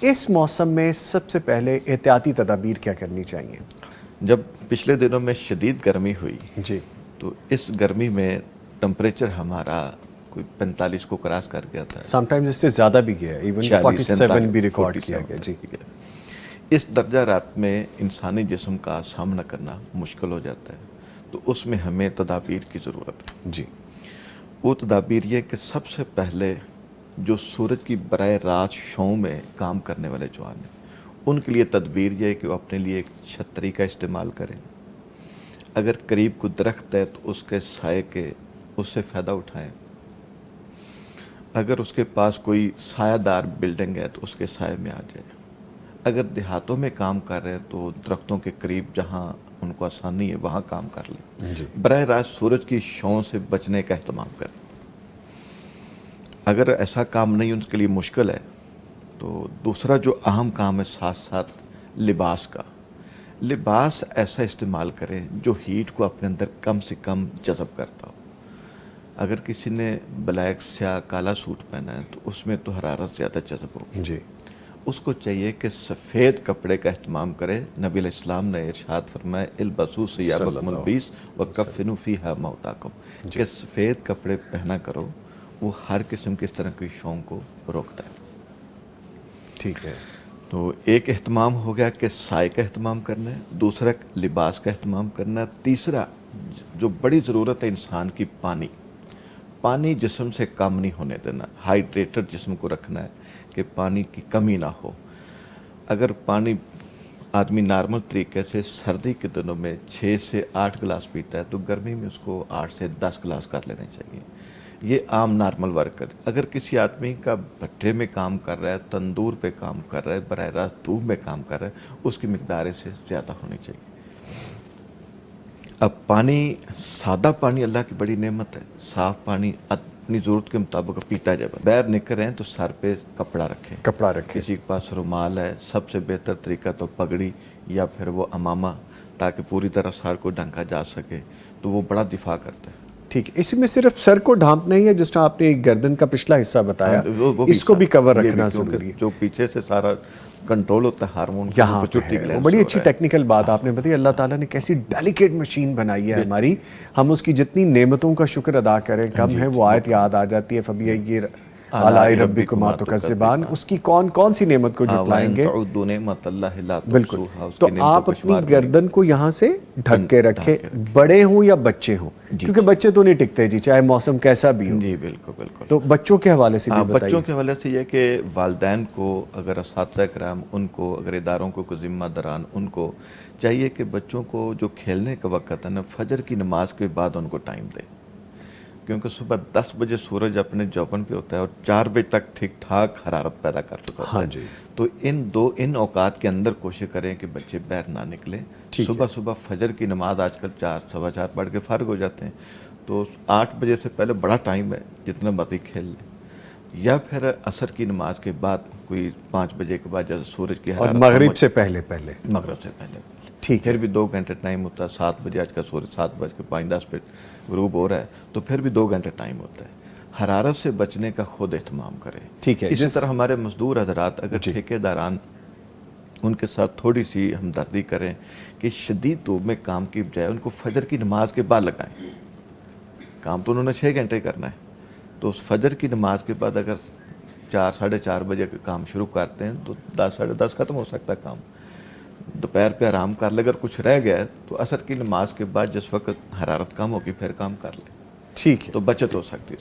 اس موسم میں سب سے پہلے احتیاطی تدابیر کیا کرنی چاہیے؟ جب پچھلے دنوں میں شدید گرمی ہوئی جی، تو اس گرمی میں ٹمپریچر ہمارا کوئی 45 کو کراس کر گیا تھا، سم ٹائمز اس سے زیادہ بھی گیا ہے، ایون 47 بھی ریکارڈ کیا گیا۔ جی، اس درجہ رات میں انسانی جسم کا سامنا کرنا مشکل ہو جاتا ہے، تو اس میں ہمیں تدابیر کی ضرورت ہے۔ جی، وہ تدابیر یہ کہ سب سے پہلے جو سورج کی براہ راست شعاؤں میں کام کرنے والے جوان ہیں، ان کے لیے تدبیر یہ ہے کہ وہ اپنے لیے ایک چھتری کا استعمال کریں۔ اگر قریب کوئی درخت ہے تو اس کے سائے کے اس سے فائدہ اٹھائیں۔ اگر اس کے پاس کوئی سایہ دار بلڈنگ ہے تو اس کے سائے میں آ جائے۔ اگر دیہاتوں میں کام کر رہے ہیں تو درختوں کے قریب جہاں ان کو آسانی ہے وہاں کام کر لیں۔ جی، براہ راست سورج کی شعاؤں سے بچنے کا اہتمام کریں۔ اگر ایسا کام نہیں ان کے لیے مشکل ہے تو دوسرا جو اہم کام ہے ساتھ ساتھ لباس کا، لباس ایسا استعمال کریں جو ہیٹ کو اپنے اندر کم سے کم جذب کرتا ہو۔ اگر کسی نے بلیک سیاہ کالا سوٹ پہنا ہے تو اس میں تو حرارت زیادہ جذب ہوگی، جی، اس کو چاہیے کہ سفید کپڑے کا اہتمام کرے۔ نبی علیہ السلام نے ارشاد فرمایا البسوا ثیابکم البیض وکفنوا فیہا موتاکم، کہ سفید کپڑے پہنا کرو، وہ ہر قسم کی اس طرح کی شعاؤں کو روکتا ہے۔ ٹھیک ہے۔ تو ایک اہتمام ہو گیا کہ سائے کا اہتمام کرنا ہے، دوسرا لباس کا اہتمام کرنا ہے، تیسرا جو بڑی ضرورت ہے انسان کی پانی جسم سے کم نہیں ہونے دینا، ہائیڈریٹڈ جسم کو رکھنا ہے کہ پانی کی کمی نہ ہو۔ اگر پانی آدمی نارمل طریقے سے سردی کے دنوں میں 6 سے 8 گلاس پیتا ہے تو گرمی میں اس کو 8 سے 10 گلاس کر لینے چاہیے۔ یہ عام نارمل ورکر۔ اگر کسی آدمی کا بھٹے میں کام کر رہا ہے، تندور پہ کام کر رہا ہے، براہ راست دھوپ میں کام کر رہا ہے، اس کی مقدار اس سے زیادہ ہونی چاہیے۔ اب پانی، سادہ پانی اللہ کی بڑی نعمت ہے۔ صاف پانی اپنی ضرورت کے مطابق پیتا جائے۔ باہر نکل رہے ہیں تو سر پہ کپڑا رکھیں۔ کسی کے پاس رومال ہے، سب سے بہتر طریقہ تو پگڑی یا پھر وہ عمامہ، تاکہ پوری طرح سر کو ڈھانکا جا سکے، تو وہ بڑا دفاع کرتا ہے۔ ٹھیک ہے، اس میں صرف سر کو ڈھانپنا ہی ہے جس طرح آپ نے گردن کا پچھلا حصہ بتایا، اس کو بھی کور رکھنا ضروری ہے؟ جو پیچھے سے سارا کنٹرول ہوتا ہے ہارمون کا، یہاں پہ ہے، وہ بڑی اچھی ٹیکنیکل بات آپ نے بتائی۔ اللہ تعالیٰ نے کیسی ڈیلیکیٹ مشین بنائی ہے ہماری، ہم اس کی جتنی نعمتوں کا شکر ادا کریں کم ہے۔ وہ آیت یاد آ جاتی ہے فَبِأَيِّ آلَاءِ رَبِّكُمَا تُكَذِّبَانِ، اس کی کون سی نعمت کو جھٹلائیں گے؟ تعدوا نعمت اللہ لا بالکل۔ تحصوها، اس تو کی نعمتوں آپ کو اپنی شمار گردن کو یہاں سے ڈھک کے رکھیں، بڑے ہوں یا بچے ہوں، کیونکہ بچے تو نہیں ٹکتے جی، چاہے موسم کیسا بھی ہو۔ جی بالکل۔ تو بچوں کے حوالے سے بھی بتائیے۔ بچوں کے حوالے سے یہ کہ والدین کو، اگر اساتذہ کرام ان کو، اگر اداروں کو کوئی ذمہ داران ان کو چاہیے کہ بچوں کو جو کھیلنے کا وقت ہے نا، فجر کی نماز کے بعد ان کو ٹائم دے، کیونکہ صبح 10 بجے سورج اپنے جوبن پہ ہوتا ہے اور 4 بجے تک ٹھیک ٹھاک حرارت پیدا کر چکا ہوتا ہے۔ جی، تو ان اوقات کے اندر کوشش کریں کہ بچے باہر نہ نکلیں۔ صبح فجر کی نماز آج کل 4 سوا 4 پڑھ کے فارغ ہو جاتے ہیں، تو 8 بجے سے پہلے بڑا ٹائم ہے، جتنا مرضی کھیل لیں، یا پھر عصر کی نماز کے بعد کوئی 5 بجے کے بعد جیسے سورج کی اور حرارت مغرب سے پہلے مغرب سے پہلے ٹھیک ہے۔ پھر بھی 2 گھنٹے ٹائم ہوتا ہے۔ 7 بجے آج کل سورج 7:05 پہ غروب ہو رہا ہے، تو پھر بھی 2 گھنٹے ٹائم ہوتا ہے۔ حرارت سے بچنے کا خود اہتمام کریں۔ ٹھیک ہے، اسی طرح ہمارے مزدور حضرات، اگر ٹھیکے داران ان کے ساتھ تھوڑی سی ہمدردی کریں کہ شدید دھوپ میں کام کی بجائے ان کو فجر کی نماز کے بعد لگائیں۔ کام تو انہوں نے 6 گھنٹے کرنا ہے، تو اس فجر کی نماز کے بعد اگر 4 ساڑھے 4 بجے کام شروع کرتے ہیں تو 10 ساڑھے 10 ختم ہو سکتا ہے کام۔ دوپہر پہ آرام کر لے، اگر کچھ رہ گیا ہے تو عصر کی نماز کے بعد جس وقت حرارت کم ہوگی پھر کام کر لیں، ٹھیک ہے، تو بچت ہو سکتی ہے۔